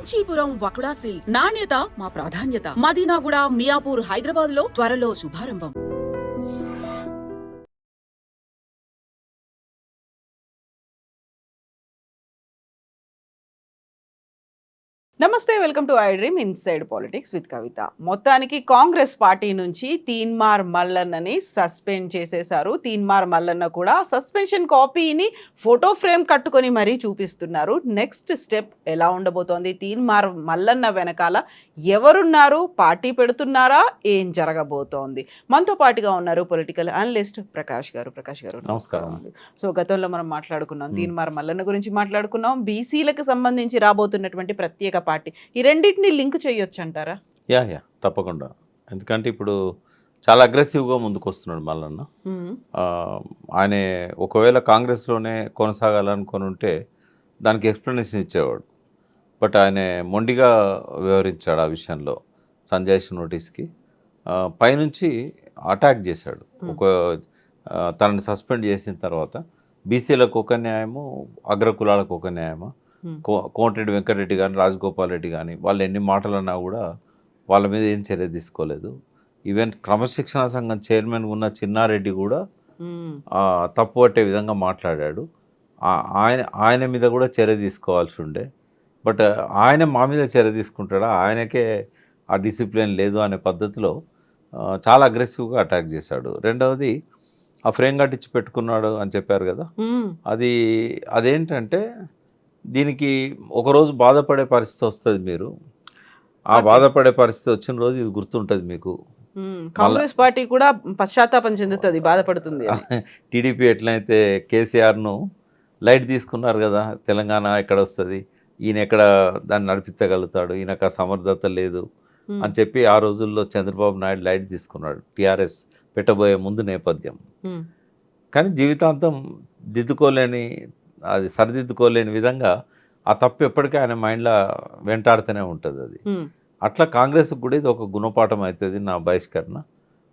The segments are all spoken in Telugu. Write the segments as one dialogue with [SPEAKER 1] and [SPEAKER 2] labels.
[SPEAKER 1] కాంచీపురం వకుడా సిల్క్స్ నాణ్యత మా ప్రాధాన్యత. మదీనాగూడ, మియాపూర్, హైదరాబాద్ లో త్వరలో శుభారంభం.
[SPEAKER 2] నమస్తే, welcome to iDream inside politics with Kavitha. మొత్తానికి కాంగ్రెస్ పార్టీ నుంచి తీన్మార్ మల్లన్నని సస్పెండ్ చేసేశారు. తీన్మార్ మల్లన్న కూడా సస్పెన్షన్ కాపీని ఫోటో ఫ్రేమ్ కట్టుకొని మరీ చూపిస్తున్నారు. నెక్స్ట్ స్టెప్ ఎలా ఉండబోతోంది? తీన్మార్ మల్లన్న వెనకాల ఎవరున్నారు? పార్టీ పెడుతున్నారా? ఏం జరగబోతోంది? మనతో పాటుగా ఉన్నారు పొలిటికల్ అనలిస్ట్ ప్రకాష్ గారు. ప్రకాష్ గారు
[SPEAKER 3] నమస్కారం.
[SPEAKER 2] సో గతంలో మనం మాట్లాడుకున్నాం, తీన్మార్ మల్లన్న గురించి మాట్లాడుకున్నాం, బీసీలకు సంబంధించి రాబోతున్నటువంటి ప్రత్యేక పార్టీ. ఈ రెండింటిని లింక్ చేయొచ్చు అంటారా?
[SPEAKER 3] యా తప్పకుండా. ఎందుకంటే ఇప్పుడు చాలా అగ్రెసివ్గా ముందుకు వస్తున్నాడు మల్లన్న. ఆయన ఒకవేళ కాంగ్రెస్లోనే కొనసాగాలనుకొని ఉంటే దానికి ఎక్స్ప్లెనేషన్ ఇచ్చేవాడు. బట్ ఆయన మొండిగా వ్యవహరించాడు ఆ విషయంలో. సంజయ్ నోటీస్కి పైనుంచి అటాక్ చేశాడు. తనని సస్పెండ్ చేసిన తర్వాత బీసీలకు ఒక న్యాయము, అగ్రకులాలకు ఒక న్యాయము. కోమటిరెడ్డి వెంకటరెడ్డి కానీ, రాజగోపాల్ రెడ్డి కానీ వాళ్ళు ఎన్ని మాటలు అన్నా కూడా వాళ్ళ మీద ఏం చర్య తీసుకోలేదు. ఈవెన్ క్రమశిక్షణ సంఘం చైర్మన్ ఉన్న చిన్నారెడ్డి కూడా తప్పు పట్టే విధంగా మాట్లాడాడు. ఆయన మీద కూడా చర్య తీసుకోవాల్సి ఉండే. బట్ ఆయన మా మీద చర్య తీసుకుంటాడా? ఆయనకే ఆ డిసిప్లిన్ లేదు అనే పద్ధతిలో చాలా అగ్రెసివ్గా అటాక్ చేశాడు. రెండవది ఆ ఫ్రేమ్ కట్టించి పెట్టుకున్నాడు అని చెప్పారు కదా, అదేంటంటే దీనికి ఒకరోజు బాధపడే పరిస్థితి వస్తుంది. మీరు ఆ బాధపడే పరిస్థితి వచ్చిన రోజు ఇది గుర్తుంటుంది మీకు.
[SPEAKER 2] కాంగ్రెస్ పార్టీ కూడా పశ్చాత్తాపం చెందుతుంది, బాధపడుతుంది.
[SPEAKER 3] టీడీపీ ఎట్లయితే కేసీఆర్ను లైట్ తీసుకున్నారు కదా, తెలంగాణ ఎక్కడ వస్తుంది, ఈయన ఎక్కడ దాన్ని నడిపించగలుగుతాడు, ఈయనకు ఆ సమర్థత లేదు అని చెప్పి ఆ రోజుల్లో చంద్రబాబు నాయుడు లైట్ తీసుకున్నాడు టీఆర్ఎస్ పెట్టబోయే ముందు నేపథ్యం. కానీ జీవితాంతం సరిదిద్దుకోలేని విధంగా ఆ తప్పు ఎప్పటికీ ఆయన మైండ్లో వెంటాడుతూనే ఉంటుంది. అది అట్లా కాంగ్రెస్కి కూడా ఇది ఒక గుణపాఠం అవుతుంది నా బహిష్కరణ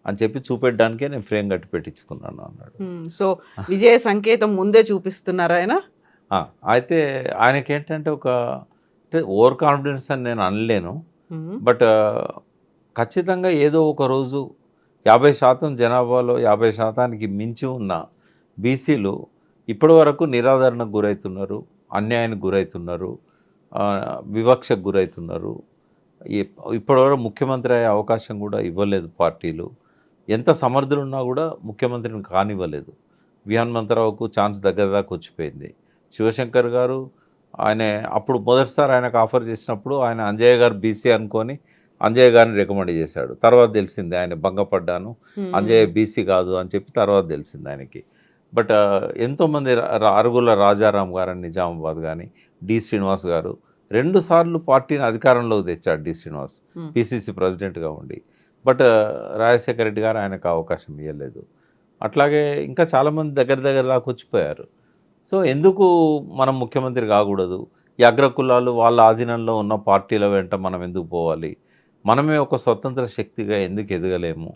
[SPEAKER 3] అని చెప్పి చూపెట్టడానికే నేను ఫ్రేమ్ కట్టి పెట్టించుకున్నాను అన్నాడు.
[SPEAKER 2] సో విజయ సంకేతం ముందే చూపిస్తున్నారు ఆయన.
[SPEAKER 3] అయితే ఆయనకి ఏంటంటే ఓవర్ కాన్ఫిడెన్స్ అని నేను అనలేను. బట్ ఖచ్చితంగా ఏదో ఒక రోజు 50% జనాభాలో 50%కి మించి ఉన్న బీసీలు ఇప్పటి వరకు నిరాదరణకు గురవుతున్నారు, అన్యాయానికి గురవుతున్నారు, వివక్షకు గురవుతున్నారు. ఇప్పటివరకు ముఖ్యమంత్రి అయ్యే అవకాశం కూడా ఇవ్వలేదు పార్టీలు. ఎంత సమర్థులు ఉన్నా కూడా ముఖ్యమంత్రిని కానివ్వలేదు. విహాన్మంతరావుకు ఛాన్స్ దగ్గర దాకా వచ్చిపోయింది. శివశంకర్ గారు అప్పుడు మొదటిసారి ఆయనకు ఆఫర్ చేసినప్పుడు ఆయన అంజయ్య గారు బీసీ అనుకొని అంజయ్య గారిని రికమెండ్ చేశాడు. తర్వాత తెలిసింది ఆయన భంగపడ్డాను, అంజయ్య బీసీ కాదు అని చెప్పి తర్వాత తెలిసింది ఆయనకి. బట్ ఎంతోమంది అరుగుల రాజారాం గారని నిజామాబాద్ కానీ, డి శ్రీనివాస్ గారు 2 సార్లు పార్టీని అధికారంలోకి తెచ్చాడు. డి శ్రీనివాస్ పిసిసి ప్రెసిడెంట్గా ఉండి. బట్ రాజశేఖర రెడ్డి గారు ఆయనకు అవకాశం ఇవ్వలేదు. అట్లాగే ఇంకా చాలామంది దగ్గర దాకా వచ్చిపోయారు. సో ఎందుకు మనం ముఖ్యమంత్రి కాకూడదు? ఈ అగ్రకులాలు వాళ్ళ ఆధీనంలో ఉన్న పార్టీల వెంట మనం ఎందుకు పోవాలి? మనమే ఒక స్వతంత్ర శక్తిగా ఎందుకు ఎదగలేము?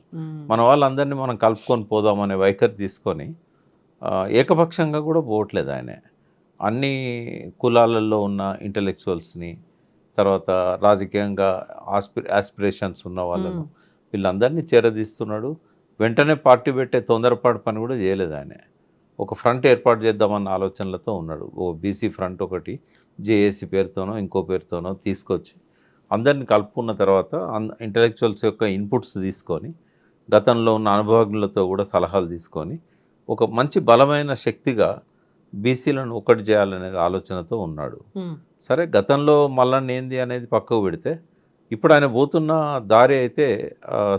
[SPEAKER 3] మన వాళ్ళందరినీ మనం కలుపుకొని పోదామనే వైఖరి తీసుకొని ఏకపక్షంగా కూడా పోవట్లేదు ఆయన. అన్ని కులాలలో ఉన్న ఇంటలెక్చువల్స్ని, తర్వాత రాజకీయంగా ఆస్పిరేషన్స్ ఉన్న వాళ్ళను వీళ్ళందరినీ చేరదీస్తున్నాడు. వెంటనే పార్టీ పెట్టే తొందరపాటు పని కూడా చేయలేదు ఆయన. ఒక ఫ్రంట్ ఏర్పాటు చేద్దామన్న ఆలోచనలతో ఉన్నాడు. బీసీ ఫ్రంట్ ఒకటి జేఏసీ పేరుతోనో ఇంకో పేరుతోనో తీసుకొచ్చి అందరిని కలుపుకున్న తర్వాత ఇంటలెక్చువల్స్ యొక్క ఇన్పుట్స్ తీసుకొని, గతంలో ఉన్న అనుభవజ్ఞులతో కూడా సలహాలు తీసుకొని ఒక మంచి బలమైన శక్తిగా బీసీలను ఒకటి చేయాలనేది ఆలోచనతో ఉన్నాడు. సరే, గతంలో మల్లన్న ఏంది అనేది పక్కకు పెడితే ఇప్పుడు ఆయన పోతున్న దారి అయితే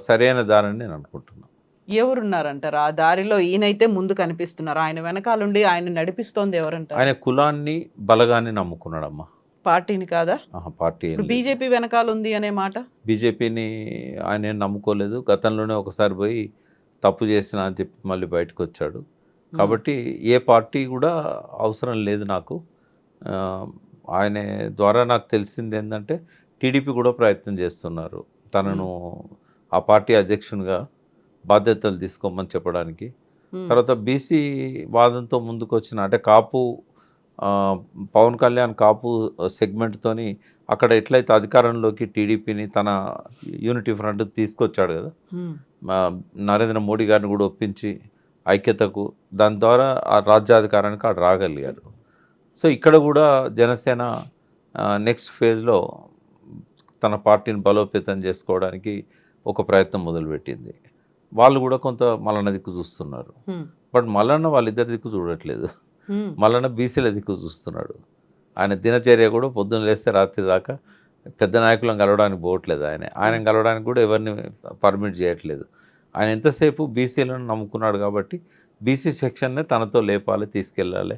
[SPEAKER 3] సరైన దారి అని నేను అనుకుంటున్నాను.
[SPEAKER 2] ఎవరున్నారంటారు ఆ దారిలో? ఈయనైతే ముందు కనిపిస్తున్నారు, ఆయన వెనకాలండి ఆయన నడిపిస్తోంది ఎవరంటారు?
[SPEAKER 3] ఆయన కులాన్ని బలగాన్ని నమ్ముకున్నాడమ్మా,
[SPEAKER 2] పార్టీని కాదా?
[SPEAKER 3] పార్టీ
[SPEAKER 2] బీజేపీ వెనకాల ఉంది అనే మాట.
[SPEAKER 3] బీజేపీని ఆయన ఏం నమ్ముకోలేదు. గతంలోనే ఒకసారి పోయి తప్పు చేసిన అని చెప్పి మళ్ళీ బయటకు వచ్చాడు. కాబట్టి ఏ పార్టీ కూడా అవసరం లేదు నాకు. ఆయన ద్వారా నాకు తెలిసింది ఏంటంటే టీడీపీ కూడా ప్రయత్నం చేస్తున్నారు తనను ఆ పార్టీ అధ్యక్షునిగా బాధ్యతలు తీసుకోమని చెప్పడానికి. తర్వాత బీసీ వాదంతో ముందుకు వచ్చిన అంటే కాపు పవన్ కళ్యాణ్ కాపు సెగ్మెంట్తోని అక్కడ ఎట్లయితే అధికారంలోకి టీడీపీని తన యూనిటీ ఫ్రంట్ తీసుకొచ్చాడు కదా, మా నరేంద్ర మోడీ గారిని కూడా ఒప్పించి ఐక్యతకు, దాని ద్వారా ఆ రాజ్యాధికారానికి అక్కడ రాగలిగారు. సో ఇక్కడ కూడా జనసేన నెక్స్ట్ ఫేజ్లో తన పార్టీని బలోపేతం చేసుకోవడానికి ఒక ప్రయత్నం మొదలుపెట్టింది. వాళ్ళు కూడా కొంత మల్లన్న దిక్కు చూస్తున్నారు. బట్ మల్లన్న వాళ్ళిద్దరి దిక్కు చూడట్లేదు. మల్లన్న బీసీల దిక్కు చూస్తున్నాడు. ఆయన దినచర్య కూడా పొద్దున్న లేస్తే రాత్రి దాకా పెద్ద నాయకులను కలవడానికి పోవట్లేదు. ఆయన కలవడానికి కూడా ఎవరిని పర్మిట్ చేయట్లేదు. ఆయన ఎంతసేపు బీసీలను నమ్ముకున్నాడు కాబట్టి బీసీ సెక్షన్నే తనతో లేపాలి, తీసుకెళ్ళాలి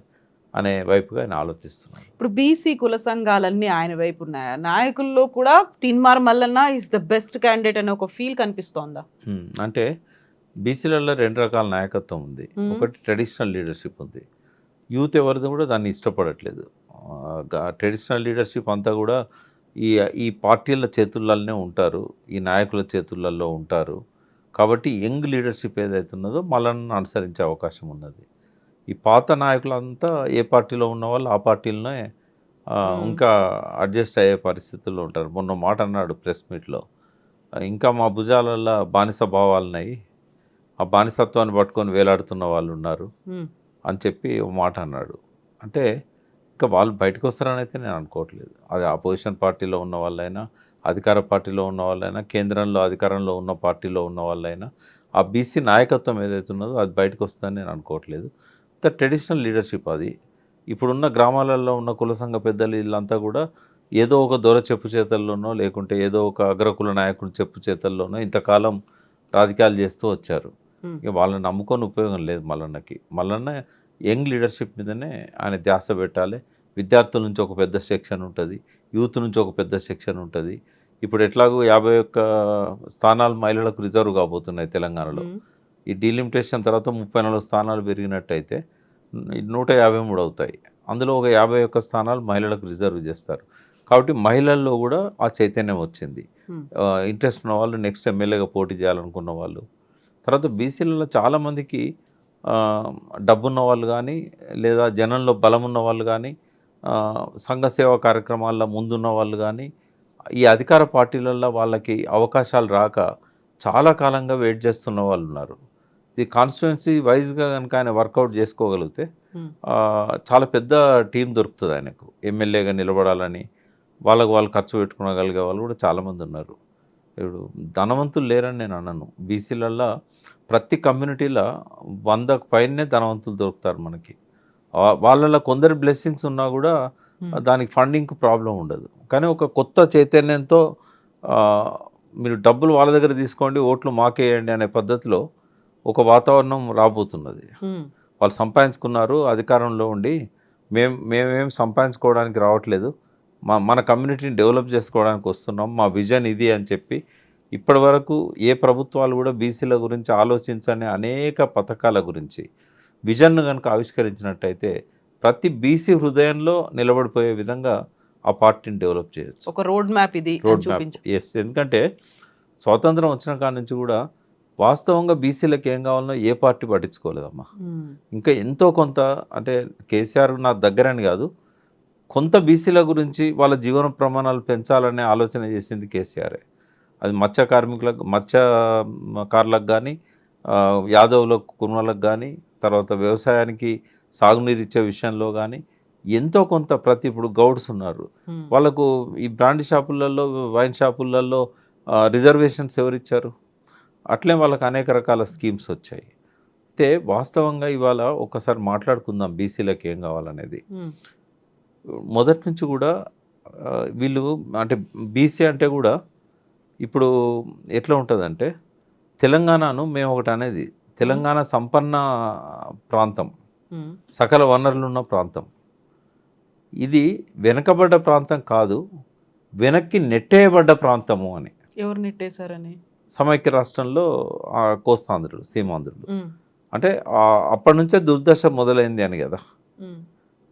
[SPEAKER 3] అనే వైపుగా ఆయన ఆలోచిస్తున్నాడు.
[SPEAKER 2] ఇప్పుడు బీసీ కుల సంఘాలన్నీ ఆయన వైపు ఉన్నాయా? నాయకుల్లో కూడా Teenmaar Mallanna is the best candidate అనే ఒక ఫీల్ కనిపిస్తోందా?
[SPEAKER 3] అంటే బీసీలలో 2 రకాల నాయకత్వం ఉంది. ఒకటి ట్రెడిషనల్ లీడర్షిప్ ఉంది. యూత్ ఎవరిది కూడా దాన్ని ఇష్టపడట్లేదు. ట్రెడిషనల్ లీడర్షిప్ అంతా కూడా ఈ పార్టీల చేతుల్లోనే ఉంటారు, ఈ నాయకుల చేతులలో ఉంటారు. కాబట్టి యంగ్ లీడర్షిప్ ఏదైతే ఉన్నదో మల్లన్న అనుసరించే అవకాశం ఉన్నది. ఈ పాత నాయకులంతా ఏ పార్టీలో ఉన్న వాళ్ళు ఆ పార్టీలోనే ఇంకా అడ్జస్ట్ అయ్యే పరిస్థితుల్లో ఉంటారు. మొన్న మాట అన్నాడు ప్రెస్ మీట్లో, ఇంకా మా భుజాలలో బానిస భావాలున్నాయి, ఆ బానిసత్వాన్ని పట్టుకొని వేలాడుతున్న వాళ్ళు ఉన్నారు అని చెప్పి ఒక మాట అన్నాడు. అంటే ఇంకా వాళ్ళు బయటకు వస్తారని అయితే నేను అనుకోవట్లేదు. అది ఆపోజిషన్ పార్టీలో ఉన్న వాళ్ళైనా, అధికార పార్టీలో ఉన్న వాళ్ళైనా, కేంద్రంలో అధికారంలో ఉన్న పార్టీలో ఉన్న వాళ్ళైనా, ఆ బీసీ నాయకత్వం ఏదైతే ఉన్నదో అది బయటకు వస్తుందని నేను అనుకోవట్లేదు. ట్రెడిషనల్ లీడర్షిప్ అది. ఇప్పుడున్న గ్రామాలలో ఉన్న కుల సంఘ పెద్దలు వీళ్ళంతా కూడా ఏదో ఒక దొర చెప్పు చేతల్లోనో, లేకుంటే ఏదో ఒక అగ్రకుల నాయకుడు చెప్పు చేతల్లోనో ఇంతకాలం రాజకీయాలు చేస్తూ వచ్చారు. ఇక వాళ్ళని నమ్ముకొని ఉపయోగం లేదు మల్లన్నకి. మల్లన్న యంగ్ లీడర్షిప్ మీదనే ఆయన ధ్యాస పెట్టాలి. విద్యార్థుల నుంచి ఒక పెద్ద సెక్షన్ ఉంటుంది, యూత్ నుంచి ఒక పెద్ద సెక్షన్ ఉంటుంది. ఇప్పుడు ఎట్లాగో 51 స్థానాలు మహిళలకు రిజర్వ్ కాబోతున్నాయి తెలంగాణలో. ఈ డీలిమిటేషన్ తర్వాత 34 స్థానాలు పెరిగినట్టయితే 153 అవుతాయి. అందులో ఒక 51 స్థానాలు మహిళలకు రిజర్వ్ చేస్తారు. కాబట్టి మహిళల్లో కూడా ఆ చైతన్యం వచ్చింది. ఇంట్రెస్ట్ ఉన్న వాళ్ళు నెక్స్ట్ ఎమ్మెల్యేగా పోటీ చేయాలనుకున్న వాళ్ళు. తర్వాత బీసీలలో చాలామందికి డబ్బున్న వాళ్ళు కానీ, లేదా జనంలో బలం ఉన్న వాళ్ళు కానీ, సంఘ సేవా కార్యక్రమాల్లో ముందున్న వాళ్ళు కానీ, ఈ అధికార పార్టీలలో వాళ్ళకి అవకాశాలు రాక చాలా కాలంగా వెయిట్ చేస్తున్న వాళ్ళు ఉన్నారు. ఈ కాన్స్టిట్యుయెన్సీ వైజ్గా కనుక ఆయన వర్కౌట్ చేసుకోగలిగితే చాలా పెద్ద టీం దొరుకుతుంది ఆయనకు. ఎమ్మెల్యేగా నిలబడాలని వాళ్ళు ఖర్చు పెట్టుకోగలిగే వాళ్ళు కూడా చాలామంది ఉన్నారు. ఇప్పుడు ధనవంతులు లేరని నేను అన్నాను. బీసీలల్లో ప్రతి కమ్యూనిటీలో 100కు పైనే ధనవంతులు దొరుకుతారు మనకి. వాళ్ళలో కొందరు బ్లెస్సింగ్స్ ఉన్నా కూడా దానికి ఫండింగ్కి ప్రాబ్లం ఉండదు. కానీ ఒక కొత్త చైతన్యంతో మీరు డబ్బులు వాళ్ళ దగ్గర తీసుకోండి, ఓట్లు మాకేయండి అనే పద్ధతిలో ఒక వాతావరణం రాబోతున్నది. వాళ్ళు సంపాదించుకున్నారు, అధికారంలో ఉండి మేమేం సంపాదించుకోవడానికి రావట్లేదు, మన కమ్యూనిటీని డెవలప్ చేసుకోవడానికి వస్తున్నాం, మా విజన్ ఇది అని చెప్పి ఇప్పటి వరకు ఏ ప్రభుత్వాలు కూడా బీసీల గురించి ఆలోచించని అనేక పథకాల గురించి విజన్ను కనుక ఆవిష్కరించినట్టయితే ప్రతి బీసీ హృదయంలో నిలబడిపోయే విధంగా ఆ పార్టీని డెవలప్ చేయొచ్చు.
[SPEAKER 2] ఒక రోడ్ మ్యాప్ ఇది.
[SPEAKER 3] Road map, yes. ఎందుకంటే స్వాతంత్రం వచ్చిన కాడి నుంచి కూడా వాస్తవంగా బీసీలకు ఏం కావాలనో ఏ పార్టీ పట్టించుకోలేదమ్మా. ఇంకా ఎంతో కొంత, అంటే కేసీఆర్ నా దగ్గరని కాదు, కొంత బీసీల గురించి వాళ్ళ జీవన ప్రమాణాలు పెంచాలనే ఆలోచన చేసింది కేసీఆరే. అది మత్స్యకారులకు కానీ, యాదవులకు, కుర్మలకు కానీ, తర్వాత వ్యవసాయానికి సాగునీరు ఇచ్చే విషయంలో కానీ ఎంతో కొంత ఇప్పుడు గౌడ్స్ ఉన్నారు, వాళ్ళకు ఈ బ్రాండీ షాపులలో, వైన్ షాపులలో రిజర్వేషన్స్ ఎవరిచ్చారు? అట్లే వాళ్ళకి అనేక రకాల స్కీమ్స్ వచ్చాయి. అయితే వాస్తవంగా ఇవాళ ఒకసారి మాట్లాడుకుందాం బీసీలకు ఏం కావాలనేది. మొదటి నుంచి కూడా వీళ్ళు, అంటే బీసీ అంటే కూడా ఇప్పుడు ఎట్లా ఉంటుందంటే, తెలంగాణను మేము ఒకటి అనేది, తెలంగాణ సంపన్న ప్రాంతం, సకల వనరులు ఉన్న ప్రాంతం. ఇది వెనకబడ్డ ప్రాంతం కాదు, వెనక్కి నెట్టేయబడ్డ ప్రాంతము అని.
[SPEAKER 2] ఎవరు నెట్టేశారని?
[SPEAKER 3] సమైక్య రాష్ట్రంలో కోస్తాంధ్రులు, సీమాంధ్రులు. అంటే అప్పటి నుంచే దుర్దశ మొదలైంది అని కదా.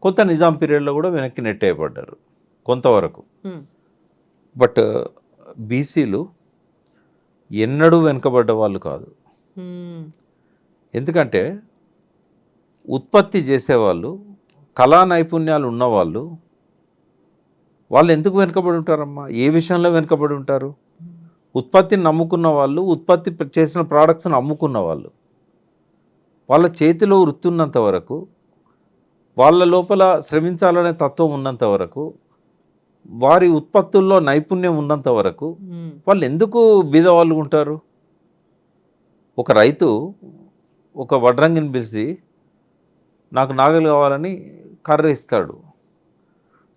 [SPEAKER 3] కొంత నిజాం పీరియడ్లో కూడా వెనక్కి నెట్టేయబడ్డారు కొంతవరకు. బట్ బీసీలు ఎన్నడూ వెనుకబడ్డ వాళ్ళు కాదు. ఎందుకంటే ఉత్పత్తి చేసేవాళ్ళు, కళా నైపుణ్యాలు ఉన్నవాళ్ళు, వాళ్ళు ఎందుకు వెనుకబడి ఉంటారమ్మా? ఏ విషయంలో వెనుకబడి ఉంటారు? ఉత్పత్తిని నమ్ముకున్న వాళ్ళు, ఉత్పత్తి చేసిన ప్రోడక్ట్స్ని అమ్ముకున్న వాళ్ళు, వాళ్ళ చేతిలో వృత్తి ఉన్నంత వరకు, వాళ్ళ లోపల శ్రమించాలనే తత్వం ఉన్నంత వరకు, వారి ఉత్పత్తుల్లో నైపుణ్యం ఉన్నంత వరకు వాళ్ళు ఎందుకు బీదవాళ్ళు ఉంటారు? ఒక రైతు ఒక వడ్రంగిని పిలిచి నాకు నాగలి కావాలని కర్ర ఇస్తాడు.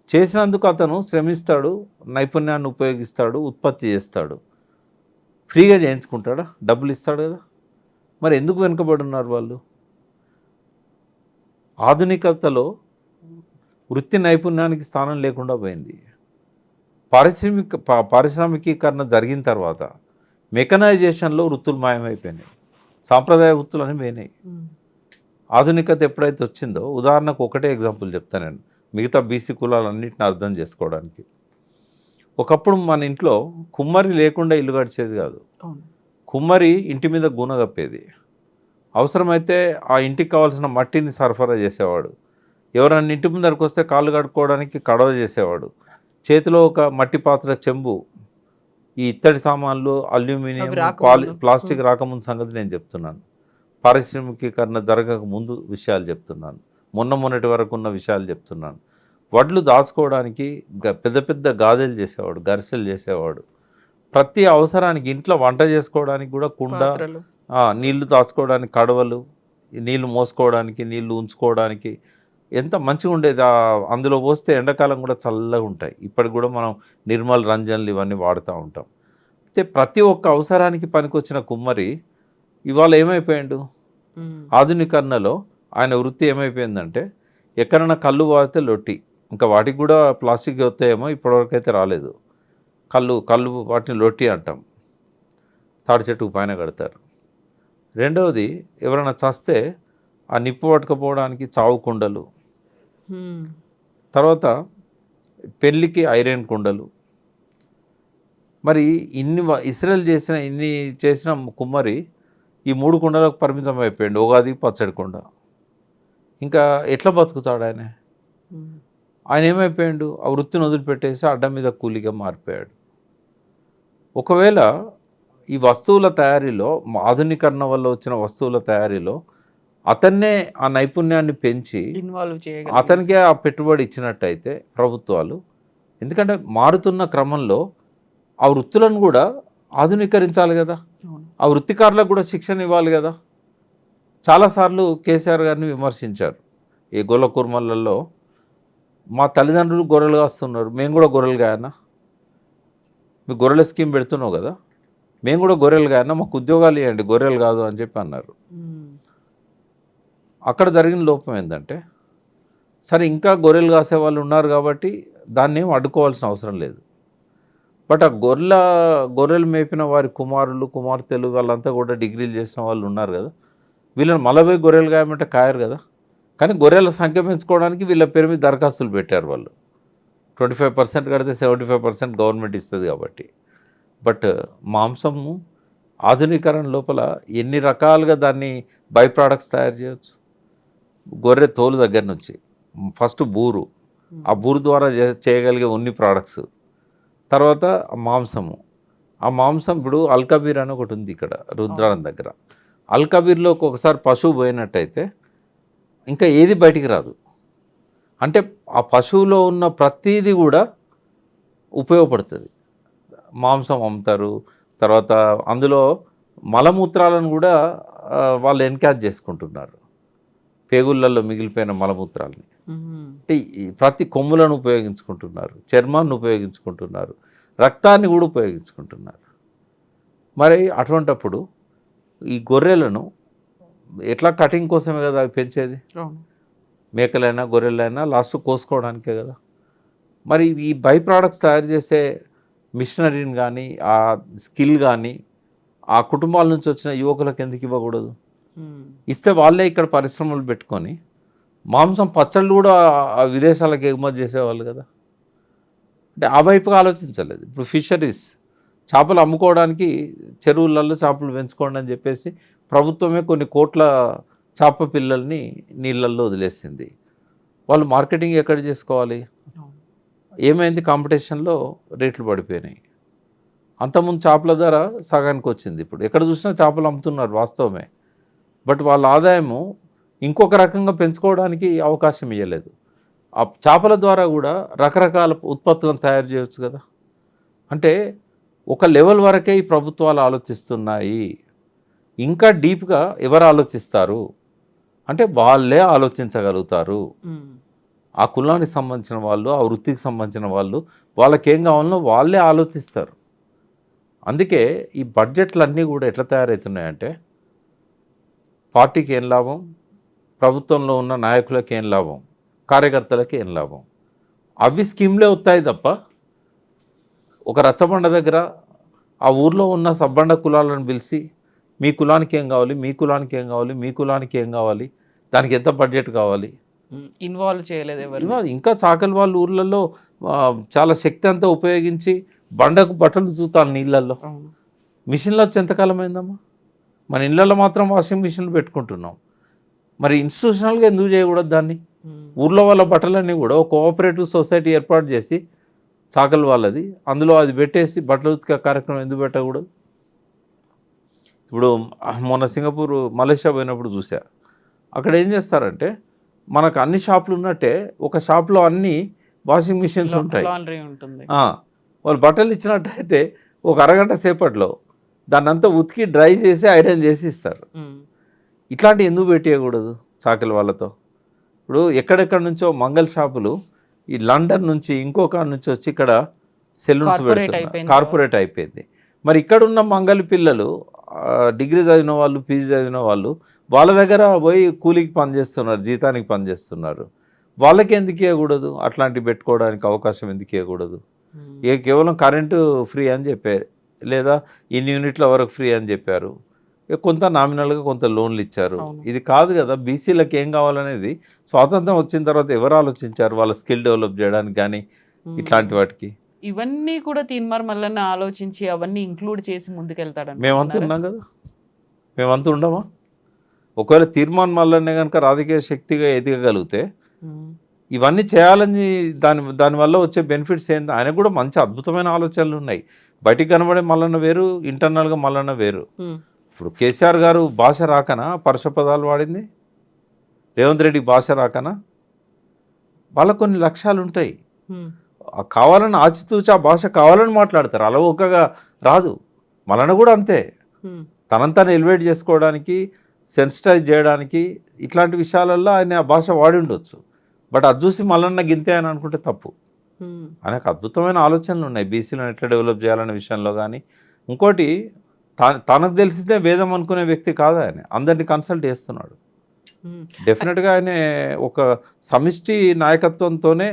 [SPEAKER 3] చేసినందుకు అతను శ్రమిస్తాడు, నైపుణ్యాన్ని ఉపయోగిస్తాడు, ఉత్పత్తి చేస్తాడు. ఫ్రీగా చేయించుకుంటాడా? డబ్బులు ఇస్తాడు కదా. మరి ఎందుకు వెనుకబడి ఉన్నారు వాళ్ళు? ఆధునికతలో వృత్తి నైపుణ్యానికి స్థానం లేకుండా పోయింది. పారిశ్రామికీకరణ జరిగిన తర్వాత మెకనైజేషన్లో వృత్తులు మాయమైపోయినాయి, సాంప్రదాయ వృత్తులు అని పోయినాయి. ఆధునికత ఎప్పుడైతే వచ్చిందో, ఉదాహరణకు ఒకటే ఎగ్జాంపుల్ చెప్తాను నేను, మిగతా బీసీ కులాలన్నింటిని అర్థం చేసుకోవడానికి. ఒకప్పుడు మన ఇంట్లో కుమ్మరి లేకుండా ఇల్లు గడిచేది కాదు. కుమ్మరి ఇంటి మీద గూన కప్పేది, అవసరమైతే ఆ ఇంటికి కావాల్సిన మట్టిని సరఫరా చేసేవాడు. ఎవరన్నా ఇంటి ముందరికి వస్తే కాళ్ళు కడుక్కోవడానికి కడవ చేసేవాడు. చేతిలో ఒక మట్టి పాత్ర, చెంబు. ఈ ఇత్తడి సామాన్లు, అల్యూమినియం, ప్లాస్టిక్ రాకముందు సంగతి నేను చెప్తున్నాను. పారిశ్రామికీకరణ జరగక ముందు విషయాలు చెప్తున్నాను, మొన్నటి వరకు ఉన్న విషయాలు చెప్తున్నాను. వడ్లు దాచుకోవడానికి పెద్ద పెద్ద గాదెలు చేసేవాడు, గరిసెలు చేసేవాడు. ప్రతి అవసరానికి, ఇంట్లో వంట చేసుకోవడానికి కూడా కుండ, నీళ్లు దాచుకోవడానికి కడవలు, నీళ్లు మోసుకోవడానికి, నీళ్లు ఉంచుకోవడానికి ఎంత మంచిగా ఉండేది. అందులో పోస్తే ఎండాకాలం కూడా చల్లగా ఉంటాయి. ఇప్పటికి కూడా మనం నిర్మల్ రంజన్లు ఇవన్నీ వాడుతూ ఉంటాం. అయితే ప్రతి ఒక్క అవసరానికి పనికొచ్చిన కుమ్మరి ఇవాళ ఏమైపోయాడు? ఆధునీకరణలో ఆయన వృత్తి ఏమైపోయిందంటే, ఎక్కడైనా కళ్ళు వాడితే లొట్టి, ఇంకా వాటికి కూడా ప్లాస్టిక్ వస్తాయేమో, ఇప్పటివరకు అయితే రాలేదు. కళ్ళు వాటిని లొట్టి అంటాం, తాడి చెట్టుకు పైన కడతారు. రెండవది, ఎవరైనా చస్తే ఆ నిప్పు పట్టుకపోవడానికి చావు కుండలు, తర్వాత పెళ్ళికి ఐరన్ కుండలు. మరి ఇస్రాయల్ ఇన్ని చేసిన కుమ్మరి ఈ 3 కుండలకు పరిమితం అయిపోయాడు. ఉగాది పచ్చడి కుండ. ఇంకా ఎట్లా బతుకుతాడు ఆయన? ఆయన ఏమైపోయాడు? ఆ వృత్తిని వదిలిపెట్టేసి అడ్డం మీద కూలిగా మారిపోయాడు. ఒకవేళ ఈ వస్తువుల తయారీలో, ఆధునీకరణ వల్ల వచ్చిన వస్తువుల తయారీలో అతన్నే ఆ నైపుణ్యాన్ని పెంచి
[SPEAKER 2] ఇన్వాల్వ్ చేయగల,
[SPEAKER 3] అతనికే ఆ పెట్టుబడి ఇచ్చినట్టయితే ప్రభుత్వాలు, ఎందుకంటే మారుతున్న క్రమంలో ఆ వృత్తులను కూడా ఆధునీకరించాలి కదా, ఆ వృత్తికారులకు కూడా శిక్షణ ఇవ్వాలి కదా. చాలాసార్లు కేసీఆర్ గారిని విమర్శించారు. ఈ గొల్ల కుర్మలలో మా తల్లిదండ్రులు గొర్రెలు కాస్తున్నారు, మేము కూడా గొర్రెలు కాయన్నా, మీ గొర్రెల స్కీమ్ పెడుతున్నావు కదా, మేము కూడా గొర్రెలు కాయన్నా, మాకు ఉద్యోగాలు ఇవ్వండి, గొర్రెలు కాదు అని చెప్పి అన్నారు. అక్కడ జరిగిన లోపం ఏంటంటే, సరే ఇంకా గొర్రెలు కాసే వాళ్ళు ఉన్నారు కాబట్టి దాన్ని ఏం అడ్డుకోవాల్సిన అవసరం లేదు. బట్ ఆ గొర్రెలు మేపిన వారి కుమారులు, కుమార్తెలు వాళ్ళంతా కూడా డిగ్రీలు చేసిన వాళ్ళు ఉన్నారు కదా, వీళ్ళని 40 గొర్రెలు కాయమంటే కాయరు కదా. కానీ గొర్రెల సంఖ్య పెంచుకోవడానికి వీళ్ళ పేరు మీద దరఖాస్తులు పెట్టారు వాళ్ళు. 25% కడితే 75% గవర్నమెంట్ ఇస్తుంది కాబట్టి. బట్ మాంసము ఆధునీకరణ లోపల ఎన్ని రకాలుగా దాన్ని బై ప్రోడక్ట్స్ తయారు చేయవచ్చు. గొర్రె తోలు దగ్గర నుంచి ఫస్ట్ బూరు, ఆ బూరు ద్వారా చేయగలిగే ఉన్ని ప్రోడక్ట్స్, తర్వాత మాంసము. ఆ మాంసం ఇప్పుడు అల్కబీర్ అని ఒకటి ఉంది ఇక్కడ రుద్రారం దగ్గర. అల్కబీర్లోకి ఒకసారి పశువు పోయినట్టయితే ఇంకా ఏది బయటికి రాదు. అంటే ఆ పశువులో ఉన్న ప్రతీది కూడా ఉపయోగపడుతుంది. మాంసం అమ్ముతారు, తర్వాత అందులో మలమూత్రాలను కూడా వాళ్ళు ఎన్కాజ్ చేసుకుంటున్నారు, పేగుళ్ళల్లో మిగిలిపోయిన మలమూత్రాలని. అంటే ప్రతి కొమ్ములను ఉపయోగించుకుంటున్నారు, చర్మాన్ని ఉపయోగించుకుంటున్నారు, రక్తాన్ని కూడా ఉపయోగించుకుంటున్నారు. మరి అటువంటప్పుడు ఈ గొర్రెలను ఎట్లా కటింగ్ కోసమే కదా అవి పెంచేది, మేకలైనా గొర్రెలైనా లాస్ట్ కోసుకోవడానికే కదా. మరి ఈ బై ప్రోడక్ట్స్ తయారు చేసే మిషనరీని కానీ, ఆ స్కిల్ కానీ ఆ కుటుంబాల నుంచి వచ్చిన యువకులకు ఎందుకు ఇవ్వకూడదు? ఇస్తే వాళ్ళే ఇక్కడ పరిశ్రమలు పెట్టుకొని మాంసం పచ్చళ్ళు కూడా విదేశాలకు ఎగుమతి చేసేవాళ్ళు కదా. అంటే ఆ వైపుగా ఆలోచించలేదు. ఇప్పుడు ఫిషరీస్, చేపలు అమ్ముకోవడానికి చెరువులలో చేపలు పెంచుకోండి అని చెప్పేసి ప్రభుత్వమే కొన్ని కోట్ల చేప పిల్లల్ని నీళ్ళల్లో వదిలేసింది. వాళ్ళు మార్కెటింగ్ ఎక్కడ చేసుకోవాలి? ఏమైంది, కాంపిటీషన్లో రేట్లు పడిపోయినాయి. అంతకుముందు చేపల ధర సగానికి వచ్చింది. ఇప్పుడు ఎక్కడ చూసినా చేపలు అమ్ముతున్నారు వాస్తవమే, బట్ వాళ్ళ ఆదాయము ఇంకొక రకంగా పెంచుకోవడానికి అవకాశం ఇవ్వలేదు. ఆ చేపల ద్వారా కూడా రకరకాల ఉత్పత్తులను తయారు చేయవచ్చు కదా. అంటే ఒక లెవెల్ వరకే ఈ ప్రభుత్వాలు ఆలోచిస్తున్నాయి. ఇంకా డీప్గా ఎవరు ఆలోచిస్తారు అంటే వాళ్ళే ఆలోచించగలుగుతారు. ఆ కులానికి సంబంధించిన వాళ్ళు, ఆ వృత్తికి సంబంధించిన వాళ్ళు, వాళ్ళకేం కావాలనో వాళ్ళే ఆలోచిస్తారు. అందుకే ఈ బడ్జెట్లన్నీ కూడా ఎట్లా తయారవుతున్నాయంటే పార్టీకి ఏం లాభం, ప్రభుత్వంలో ఉన్న నాయకులకి ఏం లాభం, కార్యకర్తలకి ఏం లాభం, అవి స్కీమ్లే వస్తాయి తప్ప ఒక రచ్చబండ దగ్గర ఆ ఊర్లో ఉన్న సబ్బండ కులాలను పిలిచి మీ కులానికి ఏం కావాలి, మీ కులానికి ఏం కావాలి, మీ కులానికి ఏం కావాలి, దానికి ఎంత బడ్జెట్ కావాలి
[SPEAKER 2] ఇన్వాల్వ్ చేయలేదు ఎవరు.
[SPEAKER 3] ఇంకా చాకలి వాళ్ళ ఊర్లలో చాలా శక్తి అంతా ఉపయోగించి బండకు బట్టలు చూతాను నీళ్ళల్లో. మిషన్లు వచ్చి ఎంతకాలం అయిందమ్మా? మన ఇళ్ళల్లో మాత్రం వాషింగ్ మిషన్లు పెట్టుకుంటున్నాం. మరి ఇన్స్టిట్యూషనల్గా ఎందుకు చేయకూడదు దాన్ని? ఊర్లో వాళ్ళ బట్టలన్నీ కూడా ఒక కోఆపరేటివ్ సొసైటీ ఏర్పాటు చేసి చాకలి వాళ్ళది, అందులో అది పెట్టేసి బట్టలు ఉతికే కార్యక్రమం ఎందుకు పెట్టకూడదు? ఇప్పుడు మొన్న సింగపూర్, మలేషియా పోయినప్పుడు చూసా. అక్కడ ఏం చేస్తారంటే మనకు అన్ని షాపులు ఉన్నట్టే ఒక షాప్లో అన్ని వాషింగ్ మిషన్స్ ఉంటాయి. వాళ్ళు బట్టలు ఇచ్చినట్టయితే ఒక అరగంట సేపట్లో దాన్ని అంతా ఉతికి డ్రై చేసి ఐరన్ చేసి ఇస్తారు. ఇట్లాంటివి ఎందుకు పెట్టేయకూడదు చాకలి వాళ్ళతో? ఇప్పుడు ఎక్కడెక్కడ నుంచో మంగళ షాపులు ఈ లండన్ నుంచి ఇంకొక నుంచి వచ్చి ఇక్కడ సెలూన్స్ పెడుతున్నారు, కార్పొరేట్ అయిపోయింది. మరి ఇక్కడ ఉన్న మంగళ పిల్లలు డిగ్రీ చదివిన వాళ్ళు, పీజీ చదివిన వాళ్ళు వాళ్ళ దగ్గర పోయి కూలికి పనిచేస్తున్నారు, జీతానికి పనిచేస్తున్నారు. వాళ్ళకి ఎందుకు ఇవ్వకూడదు? అట్లాంటివి పెట్టుకోవడానికి అవకాశం ఎందుకు ఇవ్వకూడదు? కేవలం కరెంటు ఫ్రీ అని చెప్పారు, లేదా ఇన్ని యూనిట్ల వరకు ఫ్రీ అని చెప్పారు, కొంత నామినల్గా కొంత లోన్లు ఇచ్చారు. ఇది కాదు కదా. బీసీలకు ఏం కావాలనేది స్వాతంత్రం వచ్చిన తర్వాత ఎవరు ఆలోచించారు? వాళ్ళ స్కిల్ డెవలప్ చేయడానికి కానీ ఇట్లాంటి వాటికి.
[SPEAKER 2] ఇవన్నీ కూడా తీన్మార్ మల్లన్న ఆలోచించి అవన్నీ ఇంక్లూడ్ చేసి ముందుకెళ్తాడు.
[SPEAKER 3] మేమంతా ఉన్నాం కదా, మేమంతా ఉండమా? ఒకవేళ తీర్మాన్ మల్లన్నే కనుక రాజకీయ శక్తిగా ఎదగగలిగితే ఇవన్నీ చేయాలని దానివల్ల వచ్చే బెనిఫిట్స్ ఏంది? ఆయనకు కూడా మంచి అద్భుతమైన ఆలోచనలు ఉన్నాయి. బయటికి కనబడే మల్లన్న వేరు, ఇంటర్నల్గా మల్లన్న వేరు. ఇప్పుడు కేసీఆర్ గారు భాష రాకనా పరుష పదాలు వాడింది? రేవంత్ రెడ్డి భాష రాకనా? వాళ్ళకు కొన్ని లక్ష్యాలు ఉంటాయి. కావాలని ఆచితూచి ఆ భాష కావాలని మాట్లాడతారు, అలవోకగా రాదు. మల్లన్న కూడా అంతే. తనంతాను ఎలివేట్ చేసుకోవడానికి, సెన్సిటైజ్ చేయడానికి ఇట్లాంటి విషయాలలో ఆయన ఆ భాష వాడి ఉండొచ్చు. బట్ అది చూసి మల్లన్న గింతే అని అనుకుంటే తప్పు. ఆయనకు అద్భుతమైన ఆలోచనలు ఉన్నాయి బీసీలను ఎట్లా డెవలప్ చేయాలనే విషయంలో. కానీ ఇంకోటి, తనకు తెలిసితే వేదం అనుకునే వ్యక్తి కాదు ఆయన, అందరినీ కన్సల్ట్ చేస్తున్నాడు. డెఫినెట్గా ఆయన ఒక సమిష్టి నాయకత్వంతోనే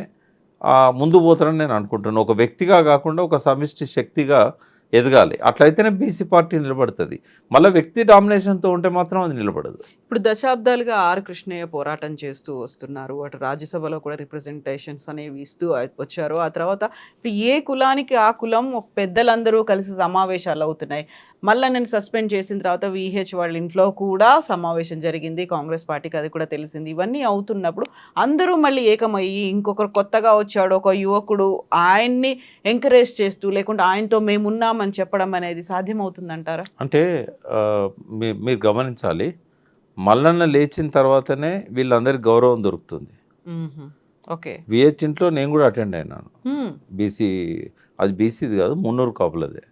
[SPEAKER 3] ముందు పోతారని నేను అనుకుంటున్నాను. ఒక వ్యక్తిగా కాకుండా ఒక సమిష్టి శక్తిగా ఎదగాలి. అట్లయితేనే బీసీ పార్టీ నిలబడుతుంది. మళ్ళీ వ్యక్తి డామినేషన్తో ఉంటే మాత్రం అది నిలబడదు.
[SPEAKER 2] ఇప్పుడు దశాబ్దాలుగా ఆర్ కృష్ణయ్య పోరాటం చేస్తూ వస్తున్నారు. అటు రాజ్యసభలో కూడా రిప్రజెంటేషన్స్ అనేవి ఇస్తూ వచ్చారు. ఆ తర్వాత ఇప్పుడు ఏ కులానికి ఆ కులం పెద్దలందరూ కలిసి సమావేశాలు అవుతున్నాయి. మళ్ళీ నేను సస్పెండ్ చేసిన తర్వాత విహెచ్ వాళ్ళ ఇంట్లో కూడా సమావేశం జరిగింది. కాంగ్రెస్ పార్టీకి అది కూడా తెలిసింది. ఇవన్నీ అవుతున్నప్పుడు అందరూ మళ్ళీ ఏకమయ్యి ఇంకొకరు కొత్తగా వచ్చాడు ఒక యువకుడు, ఆయన్ని ఎంకరేజ్ చేస్తూ లేకుంటే ఆయనతో మేమున్నామని చెప్పడం అనేది సాధ్యమవుతుందంటారా?
[SPEAKER 3] అంటే మీరు గమనించాలి, మల్లన్న లేచిన తర్వాతనే వీళ్ళందరికీ గౌరవం దొరుకుతుంది.
[SPEAKER 2] ఓకే,
[SPEAKER 3] విహెచ్ ఇంట్లో నేను కూడా అటెండ్ అయినాను. బీసీ, అది బీసీది కాదు, మున్నూరు కాపులదే.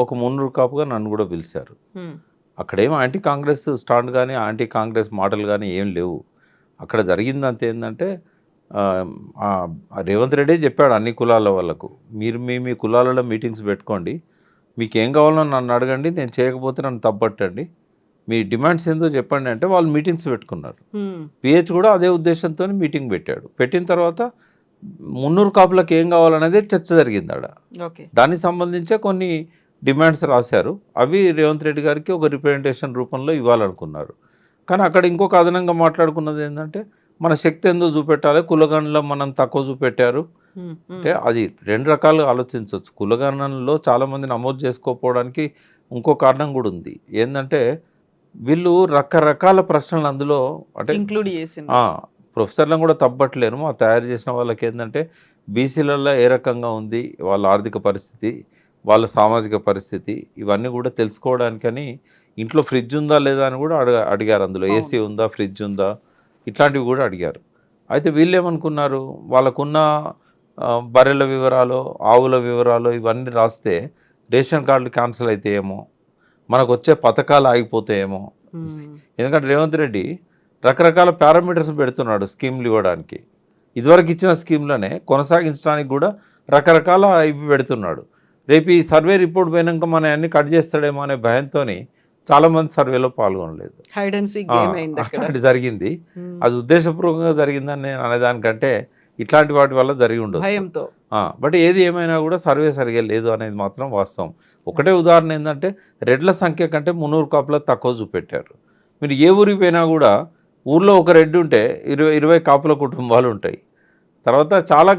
[SPEAKER 3] ఒక మున్నూరు కాపుగా నన్ను కూడా పిలిచారు. అక్కడేమో యాంటీ కాంగ్రెస్ స్టాండ్ కానీ యాంటీ కాంగ్రెస్ మాటలు కానీ ఏం లేవు. అక్కడ జరిగిందంత ఏంటంటే రేవంత్ రెడ్డి చెప్పాడు అన్ని కులాల వాళ్ళకు, మీరు మీ కులాలలో మీటింగ్స్ పెట్టుకోండి, మీకు ఏం కావాలో నన్ను అడగండి, నేను చేయకపోతే నన్ను తప్పట్టండి, మీ డిమాండ్స్ ఏందో చెప్పండి అంటే వాళ్ళు మీటింగ్స్ పెట్టుకున్నారు. పిహెచ్ కూడా అదే ఉద్దేశంతో మీటింగ్ పెట్టాడు. పెట్టిన తర్వాత మున్నూరు కాపులకు ఏం కావాలనేది చర్చ జరిగింది ఆడ. దానికి సంబంధించే కొన్ని డిమాండ్స్ రాశారు. అవి రేవంత్ రెడ్డి గారికి ఒక రిప్రజెంటేషన్ రూపంలో ఇవ్వాలనుకున్నారు. కానీ అక్కడ ఇంకొక అదనంగా మాట్లాడుకున్నది ఏంటంటే మన శక్తి ఏందో చూపెట్టాలి, కులగణలో మనం తక్కువ చూపెట్టారు అంటే అది రెండు రకాలుగా ఆలోచించవచ్చు. కులగణనలో చాలామంది నమోదు చేసుకోకపోవడానికి ఇంకో కారణం కూడా ఉంది. ఏంటంటే వీళ్ళు రకరకాల ప్రశ్నలు అందులో అంటే
[SPEAKER 2] ఇంక్లూడ్ చేసి
[SPEAKER 3] ప్రొఫెసర్లను కూడా తప్పట్లేను. తయారు చేసిన వాళ్ళకి ఏంటంటే బీసీలలో ఏ రకంగా ఉంది వాళ్ళ ఆర్థిక పరిస్థితి, వాళ్ళ సామాజిక పరిస్థితి, ఇవన్నీ కూడా తెలుసుకోవడానికని ఇంట్లో ఫ్రిడ్జ్ ఉందా లేదా అని కూడా అడిగారు. అందులో ఏసీ ఉందా, ఫ్రిడ్జ్ ఉందా, ఇట్లాంటివి కూడా అడిగారు. అయితే వీళ్ళు ఏమనుకున్నారు, వాళ్ళకున్న బర్రెల వివరాలు, ఆవుల వివరాలు ఇవన్నీ రాస్తే రేషన్ కార్డులు క్యాన్సిల్ అవుతాయేమో, మనకు వచ్చే పథకాలు ఆగిపోతాయేమో. ఎందుకంటే రేవంత్ రెడ్డి రకరకాల పారామీటర్స్ పెడుతున్నాడు స్కీమ్లు ఇవ్వడానికి. ఇదివరకు ఇచ్చిన స్కీమ్లోనే కొనసాగించడానికి కూడా రకరకాల ఇవి పెడుతున్నాడు. రేపు ఈ సర్వే రిపోర్ట్ పోయినాక మన అన్ని కట్ చేస్తాడేమో అనే భయంతో చాలామంది సర్వేలో పాల్గొనలేదు. అట్లాంటి జరిగింది. అది ఉద్దేశపూర్వకంగా జరిగిందని నేను అనేదానికంటే ఇట్లాంటి వాటి వల్ల జరిగి ఉండదు. బట్ ఏది ఏమైనా కూడా సర్వే సరిగా లేదు అనేది మాత్రం వాస్తవం. ఒకటే ఉదాహరణ ఏంటంటే రెడ్ల సంఖ్య కంటే 300 కాపుల తక్కువ చూపెట్టారు. మీరు ఏ ఊరికి పోయినా కూడా ఊర్లో ఒక రెడ్డి ఉంటే 20 కాపుల కుటుంబాలు ఉంటాయి. తర్వాత చాలా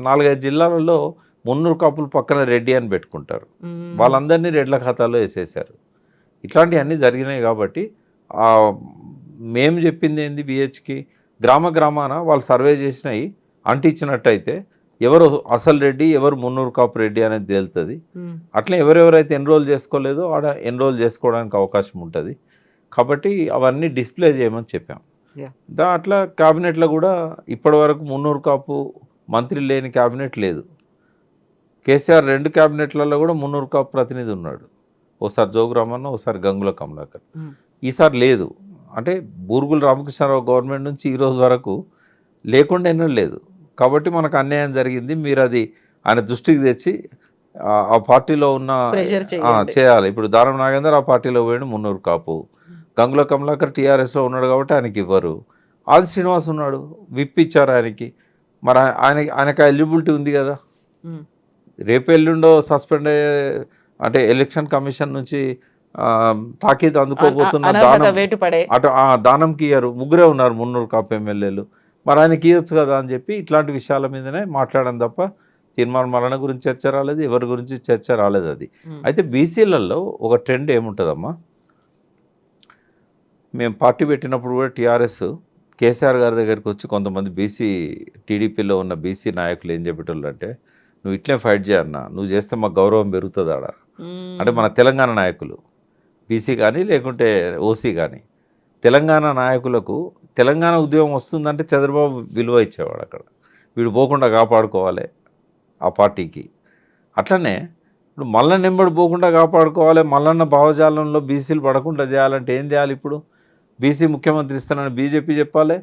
[SPEAKER 3] 4-5 జిల్లాలలో 300 కాపులు పక్కన రెడ్డి అని పెట్టుకుంటారు. వాళ్ళందరినీ రెడ్ల ఖాతాలో వేసేసారు. ఇట్లాంటివన్నీ జరిగినాయి. కాబట్టి మేము చెప్పింది ఏంది, బిహెచ్కి గ్రామాన వాళ్ళు సర్వే చేసినవి అంటించినట్టయితే ఎవరు అసలు రెడ్డి, ఎవరు 300 కాపు రెడ్డి అనేది తేలుతుంది. అట్లా ఎవరెవరైతే ఎన్రోల్ చేసుకోలేదో ఆడ ఎన్రోల్ చేసుకోవడానికి అవకాశం ఉంటుంది. కాబట్టి అవన్నీ డిస్ప్లే చేయమని చెప్పాం. అట్లా క్యాబినెట్లో కూడా ఇప్పటి వరకు 300 కాపు మంత్రి లేని క్యాబినెట్ లేదు. కేసీఆర్ 2 క్యాబినెట్లలో కూడా 300 కాపు ప్రతినిధి ఉన్నాడు. ఓసారి జోగురామన్న, ఓసారి గంగుల కమలాకర్. ఈసారి లేదు. అంటే బూరుగుల రామకృష్ణారావు గవర్నమెంట్ నుంచి ఈరోజు వరకు లేకుండా ఎన్నో లేదు. కాబట్టి మనకు అన్యాయం జరిగింది. మీరు అది ఆయన దృష్టికి తెచ్చి ఆ పార్టీలో ఉన్న చేయాలి. ఇప్పుడు దానం నాగేందర్ ఆ పార్టీలో పోయాడు 300 కాపు. గంగుల కమలాకర్ టీఆర్ఎస్లో ఉన్నాడు కాబట్టి ఆయనకి ఇవ్వరు. ఆది శ్రీనివాస్ ఉన్నాడు, విప్ ఇచ్చారు ఆయనకి. మరి ఆయనకి ఎలిజిబిలిటీ ఉంది కదా. రేపు ఎల్లుండో సస్పెండ్ అయ్యే, అంటే ఎలక్షన్ కమిషన్ నుంచి తాకీదు అందుకోబోతున్న దానంకి ఇయ్యరు. ముగ్గురే ఉన్నారు 300 కాపు ఎమ్మెల్యేలు. మరి ఆయనకి ఇవ్వచ్చు కదా అని చెప్పి ఇట్లాంటి విషయాల మీదనే మాట్లాడడం తప్ప తీర్మానం మరణ గురించి చర్చ రాలేదు, ఎవరి గురించి చర్చ రాలేదు. అది అయితే బీసీలలో ఒక ట్రెండ్ ఏముంటుందమ్మా, మేము పార్టీ పెట్టినప్పుడు కూడా టీఆర్ఎస్ కేసీఆర్ గారి దగ్గరికి వచ్చి కొంతమంది బీసీ టీడీపీలో ఉన్న బీసీ నాయకులు ఏం చెప్పేటోళ్ళు అంటే, నువ్వు ఇట్లే ఫైట్ చేయన్నా, నువ్వు చేస్తే మాకు గౌరవం పెరుగుతుంది ఆడ. అంటే మన తెలంగాణ నాయకులు బీసీ కానీ లేకుంటే ఓసీ కానీ తెలంగాణ నాయకులకు తెలంగాణ ఉద్యమం వస్తుందంటే చంద్రబాబు విలువ ఇచ్చేవాడు. అక్కడ వీడు పోకుండా కాపాడుకోవాలి ఆ పార్టీకి. అట్లనే ఇప్పుడు మల్లన్న నెంబడి పోకుండా కాపాడుకోవాలి, మల్లన్న భావజాలంలో బీసీలు పడకుండా చేయాలంటే ఏం చేయాలి? ఇప్పుడు బీసీ ముఖ్యమంత్రి ఇస్తానని బీజేపీ చెప్పాలి.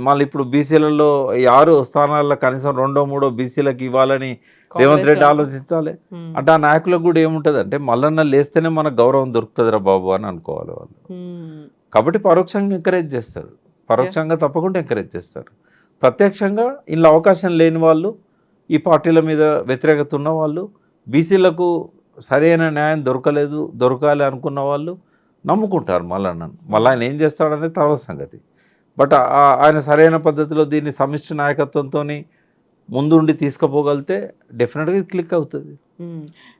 [SPEAKER 3] మళ్ళీ ఇప్పుడు బీసీలలో 6 స్థానాల్లో కనీసం 2-3 బీసీలకు ఇవ్వాలని రేవంత్ రెడ్డి ఆలోచించాలి. అంటే ఆ నాయకులకు కూడా ఏముంటుంది అంటే మల్లన్న లేస్తేనే మనకు గౌరవం దొరుకుతుందిరా బాబు అని అనుకోవాలి వాళ్ళు. కాబట్టి పరోక్షంగా ఎంకరేజ్ చేస్తారు, పరోక్షంగా తప్పకుండా ఎంకరేజ్ చేస్తారు. ప్రత్యక్షంగా ఇలా అవకాశం లేని వాళ్ళు, ఈ పార్టీల మీద వ్యతిరేకత ఉన్న వాళ్ళు, బీసీలకు సరైన న్యాయం దొరకాలి అనుకున్న వాళ్ళు నమ్ముకుంటారు మల్లన్నను. మళ్ళీ ఆయన ఏం చేస్తాడనేది తర్వాత సంగతి. బట్ ఆయన సరైన పద్ధతిలో దీన్ని సమిష్టి నాయకత్వంతో ముందుండి తీసుకుపోగలితే డెఫినెట్గా ఇది క్లిక్ అవుతుంది.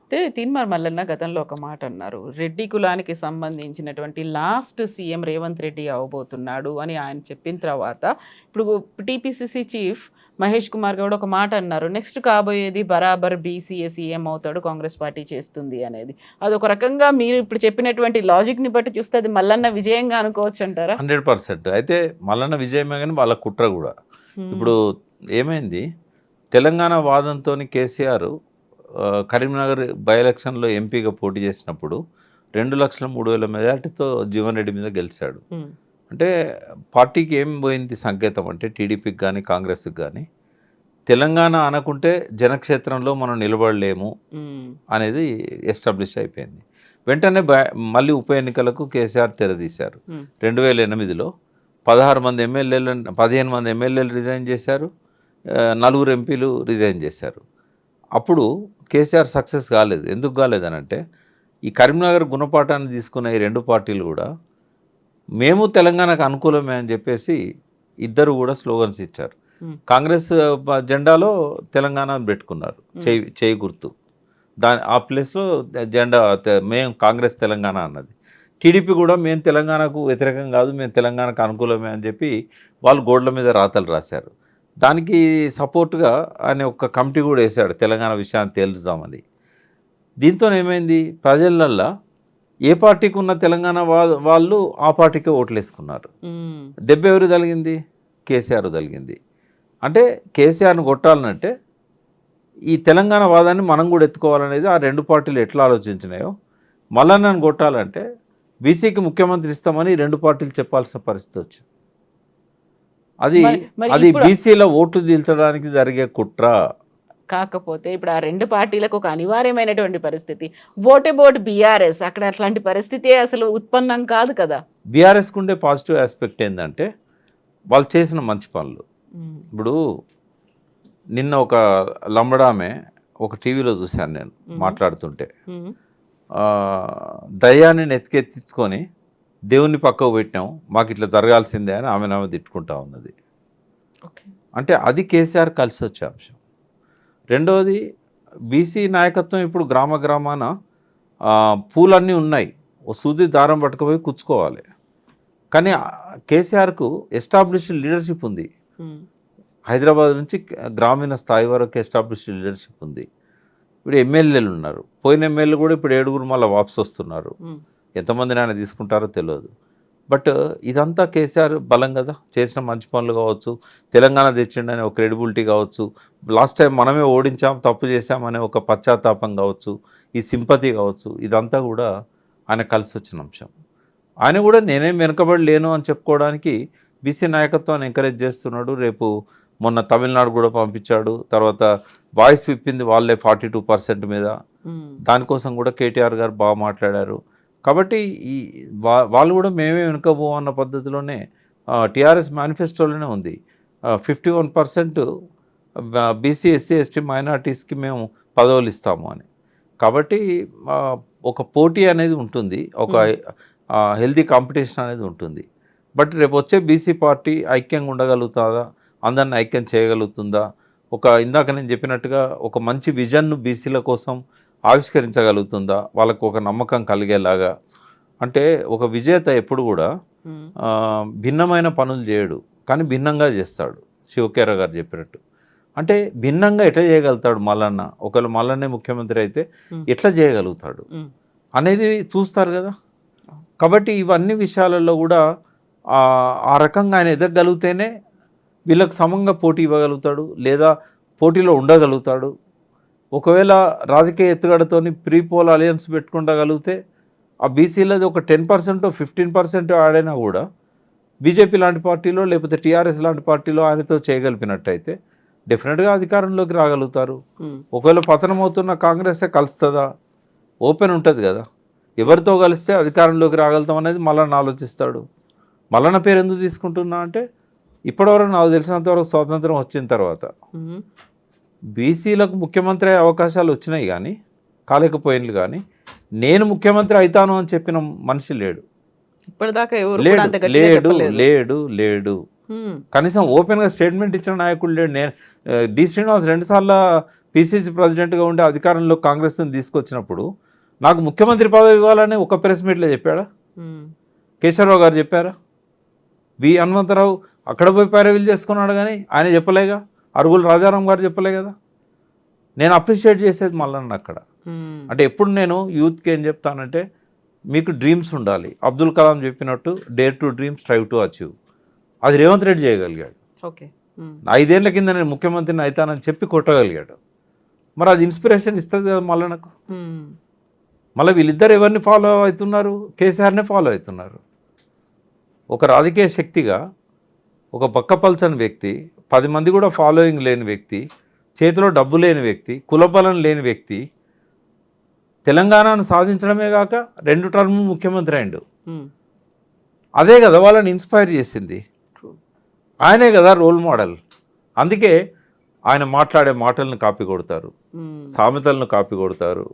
[SPEAKER 2] అయితే తీన్మార్ మల్లన్న గతంలో ఒక మాట అన్నారు, రెడ్డి కులానికి సంబంధించినటువంటి లాస్ట్ సీఎం రేవంత్ రెడ్డి అవబోతున్నాడు అని ఆయన చెప్పిన తర్వాత ఇప్పుడు టీపీసీసీ చీఫ్ మహేష్ కుమార్ గౌడ్ ఒక మాట అన్నారు, నెక్స్ట్ కాబోయేది బరాబర్ బీసీఏ సీఎం అవుతాడు, కాంగ్రెస్ పార్టీ చేస్తుంది అనేది. అదొక రకంగా మీరు ఇప్పుడు చెప్పినటువంటి లాజిక్ని బట్టి చూస్తే అది మల్లన్న విజయంగా అనుకోవచ్చు అంటారా?
[SPEAKER 3] 100%. అయితే మల్లన్న విజయమే కానీ వాళ్ళ కుట్ర కూడా. ఇప్పుడు ఏమైంది, తెలంగాణ వాదంతో కేసీఆర్ కరీంనగర్ బై ఎలక్షన్లో ఎంపీగా పోటీ చేసినప్పుడు 2,03,000 మెజార్టీతో జీవన్ రెడ్డి మీద గెలిచాడు. అంటే పార్టీకి ఏం పోయింది సంకేతం అంటే, టీడీపీకి కానీ కాంగ్రెస్కి కానీ తెలంగాణ అనకుంటే జనక్షేత్రంలో మనం నిలబడలేము అనేది ఎస్టాబ్లిష్ అయిపోయింది. వెంటనే మళ్ళీ ఉప ఎన్నికలకు కేసీఆర్ తెరదీశారు. 2008లో 15 మంది ఎమ్మెల్యేలు రిజైన్ చేశారు, 4 ఎంపీలు రిజైన్ చేశారు. అప్పుడు కేసీఆర్ సక్సెస్ కాలేదు. ఎందుకు కాలేదనంటే, ఈ కరీంనగర్ గుణపాఠాన్ని తీసుకున్న ఈ 2 పార్టీలు కూడా మేము తెలంగాణకు అనుకూలమే అని చెప్పేసి ఇద్దరు కూడా స్లోగన్స్ ఇచ్చారు. కాంగ్రెస్ జెండాలో తెలంగాణ పెట్టుకున్నారు, చేయి గుర్తు. ఆ ప్లేస్లో జెండా మేము కాంగ్రెస్ తెలంగాణ అన్నది. టీడీపీ కూడా మేము తెలంగాణకు వ్యతిరేకం కాదు, మేము తెలంగాణకు అనుకూలమే అని చెప్పి వాళ్ళు గోడల మీద రాతలు రాశారు. దానికి సపోర్ట్గా ఆయన ఒక కమిటీ కూడా వేశాడు తెలంగాణ విషయాన్ని తేల్చుదామని. దీంతో ఏమైంది, ప్రజలల్లో ఏ పార్టీకి ఉన్న తెలంగాణ వాళ్ళు ఆ పార్టీకే ఓట్లు వేసుకున్నారు. దెబ్బ ఎవరు తగిలింది, కేసీఆర్ తగిలింది. అంటే కేసీఆర్ని కొట్టాలనంటే ఈ తెలంగాణ వాదాన్ని మనం కూడా ఎత్తుకోవాలనేది ఆ రెండు పార్టీలు ఎట్లా ఆలోచించినాయో, మల్లన్నను కొట్టాలంటే బీసీకి ముఖ్యమంత్రి ఇస్తామని ఈ రెండు పార్టీలు చెప్పాల్సిన పరిస్థితి వచ్చింది. అది బీసీల ఓట్లు తీల్చడానికి జరిగే కుట్ర.
[SPEAKER 2] కాకపోతే ఇప్పుడు ఆ రెండు పార్టీలకు ఒక అనివార్యమైనటువంటి పరిస్థితి, ఓట్ అబౌట్ బీఆర్ఎస్, అక్కడ అట్లాంటి పరిస్థితి అసలు ఉత్పన్నం కాదు కదా.
[SPEAKER 3] బీఆర్ఎస్కి ఉండే పాజిటివ్ ఆస్పెక్ట్ ఏంటంటే వాళ్ళు చేసిన మంచి పనులు. ఇప్పుడు నిన్న ఒక లంబడామే ఒక టీవీలో చూశాను నేను మాట్లాడుతుంటే, దయ్యాన్ని నెత్తికెత్తించుకొని దేవుని పక్కకు పెట్టినాం, మాకు ఇట్లా జరగాల్సిందే అని ఆమె తిట్టుకుంటా ఉన్నది. అంటే అది కేసీఆర్ కలిసి వచ్చే అంశం. రెండవది, బీసీ నాయకత్వం ఇప్పుడు గ్రామ గ్రామాన పూలన్నీ ఉన్నాయి, ఓ సూది దారం పట్టుకుపోయి కూర్చుకోవాలి. కానీ కేసీఆర్కు ఎస్టాబ్లిష్డ్ లీడర్షిప్ ఉంది. హైదరాబాద్ నుంచి గ్రామీణ స్థాయి వరకు ఎస్టాబ్లిష్డ్ లీడర్షిప్ ఉంది. ఇప్పుడు ఎమ్మెల్యేలు ఉన్నారు, పోయిన ఎమ్మెల్యేలు కూడా ఇప్పుడు 7 మళ్ళీ వాపసు వస్తున్నారు. ఎంతమందిని ఆయన తీసుకుంటారో తెలియదు. బట్ ఇదంతా కేసీఆర్ బలం కదా, చేసిన మంచి పనులు కావచ్చు, తెలంగాణ తెచ్చిండనే ఒక క్రెడిబిలిటీ కావచ్చు, లాస్ట్ టైం మనమే ఓడించాం తప్పు చేశామనే ఒక పశ్చాత్తాపం కావచ్చు, ఈ సింపతి కావచ్చు, ఇదంతా కూడా ఆయన కలిసి వచ్చిన అంశం. ఆయన కూడా నేనేం వెనుకబడి లేను అని చెప్పుకోవడానికి బీసీ నాయకత్వాన్ని ఎంకరేజ్ చేస్తున్నాడు. రేపు మొన్న తమిళనాడు కూడా పంపించాడు. తర్వాత వాయిస్ విప్పింది వాళ్ళే 42% మీద. దానికోసం కూడా కేటీఆర్ గారు బాగా మాట్లాడారు. కాబట్టి ఈ వాళ్ళు కూడా మేమే వెనుకపోవన్న పద్ధతిలోనే టీఆర్ఎస్ మేనిఫెస్టోలోనే ఉంది 51% బీసీ ఎస్సీ ఎస్టీ మైనార్టీస్కి మేము పదవులు ఇస్తాము అని. కాబట్టి ఒక పోటీ అనేది ఉంటుంది, ఒక హెల్దీ కాంపిటీషన్ అనేది ఉంటుంది. బట్ రేపు వచ్చే బీసీ పార్టీ ఐక్యంగా ఉండగలుగుతుందా, అందరిని ఐక్యం చేయగలుగుతుందా, ఇందాక నేను చెప్పినట్టుగా ఒక మంచి విజన్ను బీసీల కోసం ఆవిష్కరించగలుగుతుందా, వాళ్ళకు ఒక నమ్మకం కలిగేలాగా. అంటే ఒక విజేత ఎప్పుడు కూడా భిన్నమైన పనులు చేయడు, కానీ భిన్నంగా చేస్తాడు. శివకేర గారు చెప్పినట్టు, అంటే భిన్నంగా ఎట్లా చేయగలుగుతాడు మల్లన్న, ఒకవేళ మల్లన్నే ముఖ్యమంత్రి అయితే ఎట్లా చేయగలుగుతాడు అనేది చూస్తారు కదా. కాబట్టి ఇవన్నీ విషయాలలో కూడా ఆ రకంగా ఆయన ఎదగగలిగితేనే వీళ్ళకు సమంగా పోటీ ఇవ్వగలుగుతాడు, లేదా పోటీలో ఉండగలుగుతాడు. ఒకవేళ రాజకీయ ఎత్తుగడతోని ప్రీ పోల్ అలయన్స్ పెట్టుకుంటగలిగితే ఆ బీసీలది ఒక 10% 15% ఆడైనా కూడా బీజేపీ లాంటి పార్టీలో లేకపోతే టీఆర్ఎస్ లాంటి పార్టీలో ఆయనతో చేయగలిపినట్టయితే డెఫినెట్గా అధికారంలోకి రాగలుగుతారు. ఒకవేళ పతనమవుతున్న కాంగ్రెసే కలుస్తుందా, ఓపెన్ ఉంటుంది కదా, ఎవరితో కలిస్తే అధికారంలోకి రాగలుగుతాం అనేది మల్లన్న ఆలోచిస్తాడు. మల్లన్న పేరు ఎందుకు తీసుకుంటున్నా అంటే ఇప్పటివరకు నాకు తెలిసినంతవరకు స్వాతంత్రం వచ్చిన తర్వాత బీసీలకు ముఖ్యమంత్రి అయ్యే అవకాశాలు వచ్చినాయి కానీ కాలేకపోయినలు, కానీ నేను ముఖ్యమంత్రి అవుతాను అని చెప్పిన మనిషి లేడు
[SPEAKER 2] ఇప్పటిదాకా.
[SPEAKER 3] లేడు కనీసం ఓపెన్గా స్టేట్మెంట్ ఇచ్చిన నాయకుడు లేడు. నేను డి శ్రీనివాస్ 2 సార్లు పిసిసి ప్రెసిడెంట్గా ఉండే అధికారంలో కాంగ్రెస్ని తీసుకొచ్చినప్పుడు నాకు ముఖ్యమంత్రి పదవి ఇవ్వాలని ఒక ప్రెస్ మీట్లో చెప్పాడా? కేశవరావు గారు చెప్పారా? వి హనుమంతరావు అక్కడ పోయి పైరవీలు చేసుకున్నాడు కానీ ఆయన చెప్పలేగా. అరుగుల రాజారాం గారు చెప్పలే కదా. నేను అప్రిషియేట్ చేసేది మల్లన్న అక్కడ. అంటే ఎప్పుడు నేను యూత్కి ఏం చెప్తానంటే, మీకు డ్రీమ్స్ ఉండాలి. అబ్దుల్ కలాం చెప్పినట్టు dare to dream, strive to achieve. అది రేవంత్ రెడ్డి చేయగలిగాడు. 5 ఏళ్ల కింద నేను ముఖ్యమంత్రిని అవుతానని చెప్పి కొట్టగలిగాడు. మరి అది ఇన్స్పిరేషన్ ఇస్తుంది కదా మల్లన్నకు. మళ్ళీ వీళ్ళిద్దరు ఎవరిని ఫాలో అవుతున్నారు? కేసీఆర్నే ఫాలో అవుతున్నారు. ఒక రాజకీయ శక్తిగా ఒక బక్కపల్చని వ్యక్తి, 10 మంది కూడా ఫాలోయింగ్ లేని వ్యక్తి, చేతిలో డబ్బు లేని వ్యక్తి, కులబలం లేని వ్యక్తి తెలంగాణను సాధించడమే కాక 2 టర్మ్ ముఖ్యమంత్రి అయిండు. అదే కదా వాళ్ళని ఇన్స్పైర్ చేసింది. ఆయనే కదా రోల్ మోడల్. అందుకే ఆయన మాట్లాడే మాటలను కాపీ కొడతారు, సామెతలను కాపీ కొడతారు.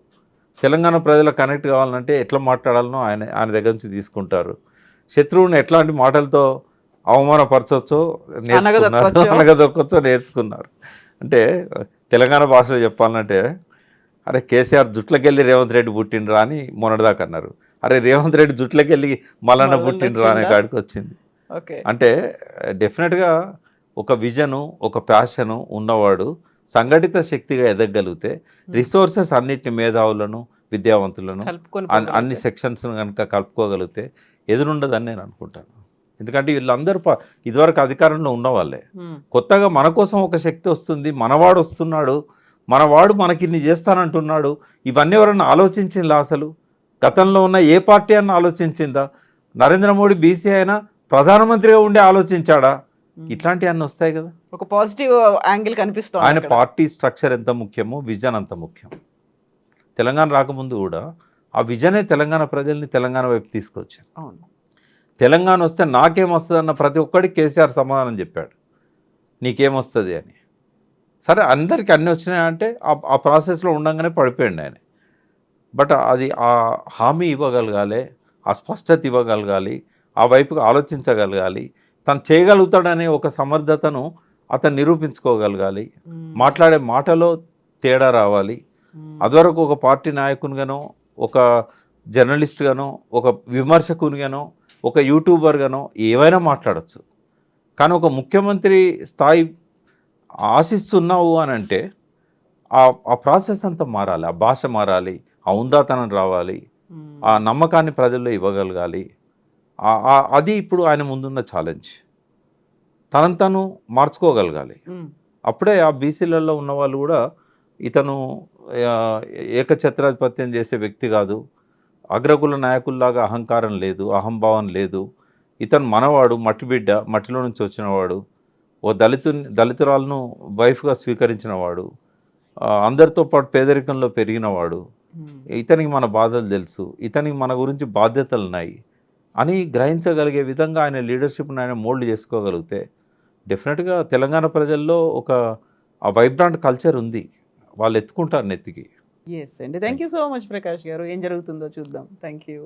[SPEAKER 3] తెలంగాణ ప్రజలకు కనెక్ట్ కావాలంటే ఎట్లా మాట్లాడాలనో ఆయన దగ్గర నుంచి తీసుకుంటారు. శత్రువుని ఎట్లాంటి మాటలతో అవమానపరచవచ్చో అనగదొక్కచ్చో నేర్చుకున్నారు. అంటే తెలంగాణ భాషలో చెప్పాలంటే, అరే కేసీఆర్ జుట్లకెళ్ళి రేవంత్ రెడ్డి పుట్టిండ్రా అని మొన్నటిదాకా అన్నారు. అరే రేవంత్ రెడ్డి జుట్లకెళ్ళి మల్లన్న పుట్టిండ్రా అనే కాడికి వచ్చింది. అంటే డెఫినెట్గా ఒక విజను ఒక ప్యాషను ఉన్నవాడు సంఘటిత శక్తిగా ఎదగలిగితే రిసోర్సెస్ అన్నిటిని మేధావులను విద్యావంతులను అన్ని సెక్షన్స్ కనుక కలుపుకోగలిగితే ఎదురుండదని నేను అనుకుంటాను. ఎందుకంటే వీళ్ళందరూ ఇదివరకు అధికారంలో ఉన్నవాళ్ళే. కొత్తగా మన కోసం ఒక శక్తి వస్తుంది, మనవాడు వస్తున్నాడు, మనవాడు మనకి ఇన్ని చేస్తానంటున్నాడు. ఇవన్నీ ఎవరన్నా ఆలోచించిందా? అసలు గతంలో ఉన్న ఏ పార్టీ అన్న ఆలోచించిందా? నరేంద్ర మోడీ బీసీ అయినా ప్రధానమంత్రిగా ఉండి ఆలోచించాడా? ఇట్లాంటివి అన్నీ వస్తాయి కదా.
[SPEAKER 2] ఒక పాజిటివ్ యాంగిల్ కనిపిస్తుంది.
[SPEAKER 3] ఆయన పార్టీ స్ట్రక్చర్ ఎంత ముఖ్యమో విజన్ అంత ముఖ్యం. తెలంగాణ రాకముందు కూడా ఆ విజనే తెలంగాణ ప్రజల్ని తెలంగాణ వైపు తీసుకొచ్చారు.
[SPEAKER 2] అవును,
[SPEAKER 3] తెలంగాణ వస్తే నాకేమొస్తుంది అన్న ప్రతి ఒక్కడికి కేసీఆర్ సమాధానం చెప్పాడు, నీకేమొస్తుంది అని. సరే అందరికీ అన్నీ వచ్చినాయంటే ఆ ప్రాసెస్లో ఉండగానే పడిపోయింది ఆయన. బట్ అది ఆ హామీ ఇవ్వగలగాలి, ఆ స్పష్టత ఇవ్వగలగాలి, ఆ వైపుగా ఆలోచించగలగాలి, తను చేయగలుగుతాడనే ఒక సమర్థతను అతను నిరూపించుకోగలగాలి. మాట్లాడే మాటలో తేడా రావాలి. అదివరకు ఒక పార్టీ నాయకునిగానో, ఒక జర్నలిస్ట్గానో, ఒక విమర్శకునిగానో, ఒక యూట్యూబర్గానో ఏవైనా మాట్లాడచ్చు. కానీ ఒక ముఖ్యమంత్రి స్థాయి ఆశిస్తున్నావు అని అంటే ఆ ప్రాసెస్ అంతా మారాలి, ఆ భాష మారాలి, ఆ ఉందాతనం రావాలి, ఆ నమ్మకాన్ని ప్రజల్లో ఇవ్వగలగాలి. అది ఇప్పుడు ఆయన ముందున్న ఛాలెంజ్. తను మార్చుకోగలగాలి. అప్పుడే ఆ బీసీలలో ఉన్న వాళ్ళు కూడా ఇతను ఏకఛత్రాధిపత్యం చేసే వ్యక్తి కాదు, అగ్రకుల నాయకుల్లాగా అహంకారం లేదు, అహంభావం లేదు, ఇతను మనవాడు, మట్టి బిడ్డ, మట్టిలో నుంచి వచ్చినవాడు, ఓ దళితురాలను వైఫ్గా స్వీకరించినవాడు, అందరితో పాటు పేదరికంలో పెరిగినవాడు, ఇతనికి మన బాధలు తెలుసు, ఇతనికి మన గురించి బాధ్యతలు ఉన్నాయి అని గ్రహించగలిగే విధంగా ఆయన లీడర్షిప్ని ఆయన మోల్డ్ చేసుకోగలిగితే డెఫినెట్గా తెలంగాణ ప్రజల్లో ఒక వైబ్రాంట్ కల్చర్ ఉంది, వాళ్ళు ఎత్తుకుంటారు నెత్తికి.
[SPEAKER 2] ఎస్ అండి, thank you so much Prakash గారు. ఏం జరుగుతుందో చూద్దాం. Thank you.